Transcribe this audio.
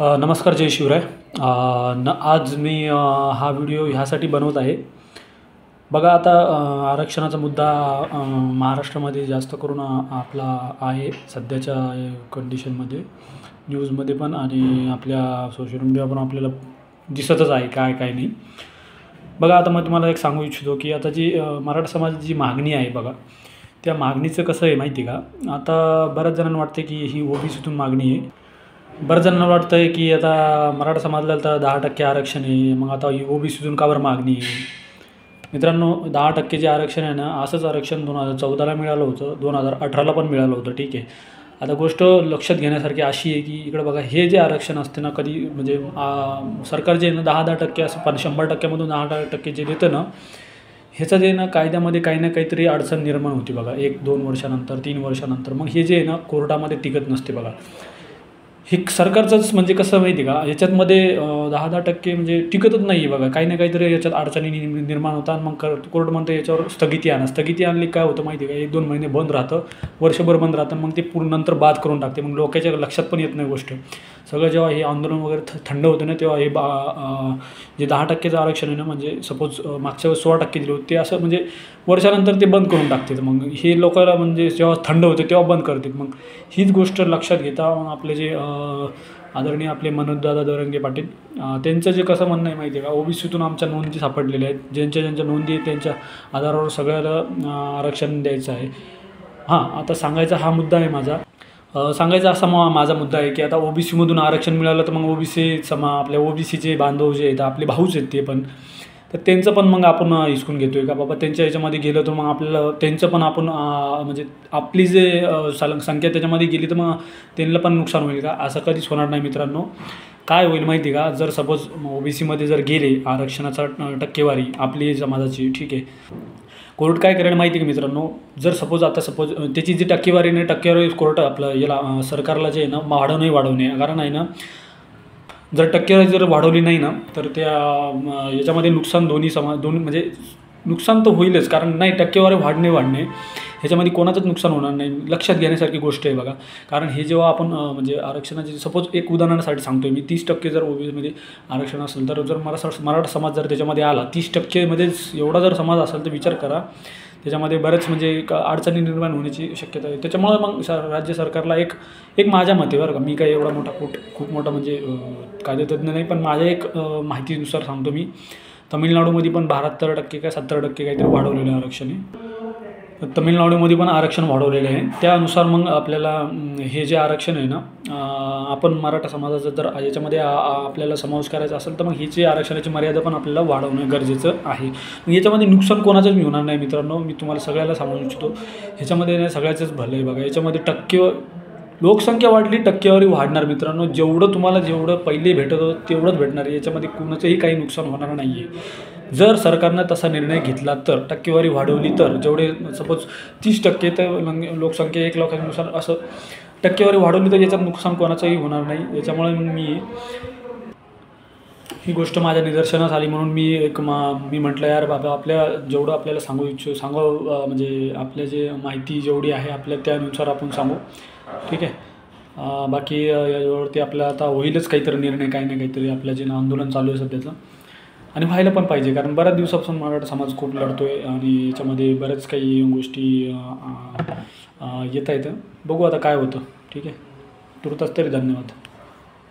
नमस्कार, जय शिवराय. आज मी हा व्हिडिओ ह्यासाठी बनवत आहे. बघा आता आरक्षणाचा मुद्दा महाराष्ट्रामध्ये जास्त करून आपला आहे सध्याच्या कंडिशनमध्ये. न्यूजमध्ये पण आणि आपल्या सोशल मीडिया पण आपल्याला दिसतच आहे काय काय नाही. बघा आता मग तुम्हाला एक सांगू इच्छितो की आता जी मराठा समाजाची जी मागणी आहे बघा, त्या मागणीचं कसं आहे माहिती आहे का. आता बऱ्याच जणांना वाटते की ही ओबीसीतून मागणी आहे. बऱ्याच जणांना वाटतं आहे की आता मराठा समाजाला तर 10% आरक्षण आहे, मग आता ही ओबीसीतून का बरं मागणी आहे. मित्रांनो, 10% जे आरक्षण आहे ना, असंच आरक्षण 2014ला मिळालं होतं, 2018ला पण मिळालं होतं. ठीक आहे. आता गोष्ट लक्षात घेण्यासारखी अशी आहे की इकडं बघा, हे जे आरक्षण असते ना, कधी म्हणजे सरकार जे आहे ना 10% असं 100%मधून 10% जे देतं ना, ह्याचं जे ना कायद्यामध्ये काही ना काहीतरी अडचण निर्माण होती बघा. 1-2 वर्षानंतर, 3 वर्षानंतर मग हे जे आहे ना कोर्टामध्ये टिकत नसते बघा. हे सरकारचंच म्हणजे कसं माहिती आहे का, ह्याच्यातमध्ये 10% म्हणजे टिकतच नाही आहे बघा. काही ना काहीतरी याच्यात अडचणी निर्माण होतात. मग कोर्ट म्हणतं याच्यावर स्थगिती आणा. स्थगिती आणली काय होतं माहिती आहे का, 1-2 महिने बंद राहतं, वर्षभर बंद राहतं. मग ते पूर्ण नंतर बाद करून टाकते. मग लोकांच्या लक्षात पण येत नाही गोष्ट. सगळं जेव्हा हे आंदोलन वगैरे थंड होतं ना, तेव्हा हे जे 10%चं आरक्षण आहे ना, म्हणजे सपोज मागच्या वेळेस 16% दिले होते, ते असं म्हणजे वर्षानंतर ते बंद करून टाकतात. मग हे लोकांना म्हणजे जेव्हा थंड होते तेव्हा बंद करतात. मग हीच गोष्ट लक्षात घेता मग आपले जे आदरणीय आपले मनोजदादा जरांगे पाटील, त्यांचं जे कसं म्हणणं आहे माहिती आहे का, ओबीसीतून आमच्या नोंदी सापडलेल्या आहेत, ज्यांच्या नोंदी आहेत त्यांच्या आधारावर सगळ्याला आरक्षण द्यायचं आहे. आता सांगायचा हा मुद्दा आहे माझा. सांगायचा असा माझा मुद्दा आहे की आता ओबीसीमधून आरक्षण मिळालं तर मग आपल्या ओबीसीचे बांधव जे आहेत, आपले भाऊच आहेत ते पण, तर त्यांचं पण मग आपण हिसकून घेतो आहे का बाबा. त्यांच्या ह्याच्यामध्ये गेलं तर मग आपल्याला त्यांचं पण आपण म्हणजे आपली जे संख्या त्याच्यामध्ये गेली तर मग त्यांना पण नुकसान होईल का. असं कधीच होणार नाही मित्रांनो. काय होईल माहिती आहे का, जर सपोज ओबीसीमध्ये जर गेले आरक्षणाचा टक्केवारी आपली समाजाची, ठीक आहे, कोर्ट काय करेल माहिती आहे का मित्रांनो. जर सपोज त्याची जी टक्केवारी नाही, टक्केवारी कोर्ट आपलं याला सरकारला जे आहे ना वाढवणे कारण आहे ना, जर टक्केवारी जर वाढवली नाही ना तर त्या याच्यामध्ये नुकसान दोन्ही म्हणजे नुकसान तर होईलच. कारण नाही, टक्केवारी वाढणे ह्याच्यामध्ये कोणाचंच नुकसान होणार नाही. लक्षात घेण्यासारखी गोष्ट आहे बघा. कारण हे जेव्हा आपण म्हणजे आरक्षणाची सपोज एक उदाहरणासाठी सांगतो आहे मी, 30% जर ओबीसीमध्ये आरक्षण असेल तर जर मराठा समाज जर त्याच्यामध्ये आला, 30%मध्येच एवढा जर समाज असेल तर विचार करा, त्याच्यामध्ये बरेच म्हणजे अडचणी निर्माण होण्याची शक्यता आहे. त्याच्यामुळे मग राज्य सरकारला एक माझ्या मते बरं का, मी काही एवढा खूप मोठा म्हणजे कायदेतज्ञ नाही, पण माझ्या एक माहितीनुसार सांगतो मी, तमिळनाडूमध्ये पण 72% का 70% काहीतरी वाढवलेलं आरक्षण आहे. तमिळनाडूमध्ये पण आरक्षण वाढवलेलं आहे. त्यानुसार मग आपल्याला हे जे आरक्षण आहे ना, आपण मराठा समाजाचं जर याच्यामध्ये आपल्याला समावेश करायचा असेल तर मग ही जी आरक्षणाची मर्यादा पण आपल्याला वाढवणं गरजेचं आहे. मग याच्यामध्ये नुकसान कोणाचंच होणार नाही मित्रांनो. मी तुम्हाला सगळ्याला सांगू इच्छितो, ह्याच्यामध्ये नाही सगळ्याचंच भलं आहे बघा. याच्यामध्ये लोकसंख्या वाढली, टक्केवारी वाढणार मित्रांनो. जेवढं पहिले भेटत होतं तेवढंच भेटणार आहे. याच्यामध्ये कुणाचंही काही नुकसान होणार नाही आहे. जर सरकारनं तसा निर्णय घेतला तर, टक्केवारी वाढवली तर, जेवढे सपोज 30% तर लोकसंख्या 1 लाखानुसार असं टक्केवारी वाढवली तर याच्यात नुकसान कोणाचंही होणार नाही. याच्यामुळे मग ही गोष्ट माझ्या निदर्शनास आली म्हणून मी म्हटलं यार बाबा, जेवढं आपल्याला म्हणजे आपल्या जे माहिती जेवढी आहे आपल्या त्यानुसार आपण सांगू. ठीक आहे. बाकी यावरती आपलं आता होईलच काहीतरी निर्णय, काही ना काहीतरी आपलं जे आंदोलन चालू आहे सध्याचं, आणि व्हायला पण पाहिजे. कारण बऱ्याच दिवसापासून मराठा समाज खूप लढतो आहे आणि याच्यामध्ये बऱ्याच काही गोष्टी येत आहेत. बघू आता काय होतं. ठीक आहे. तुर्तास तरी धन्यवाद.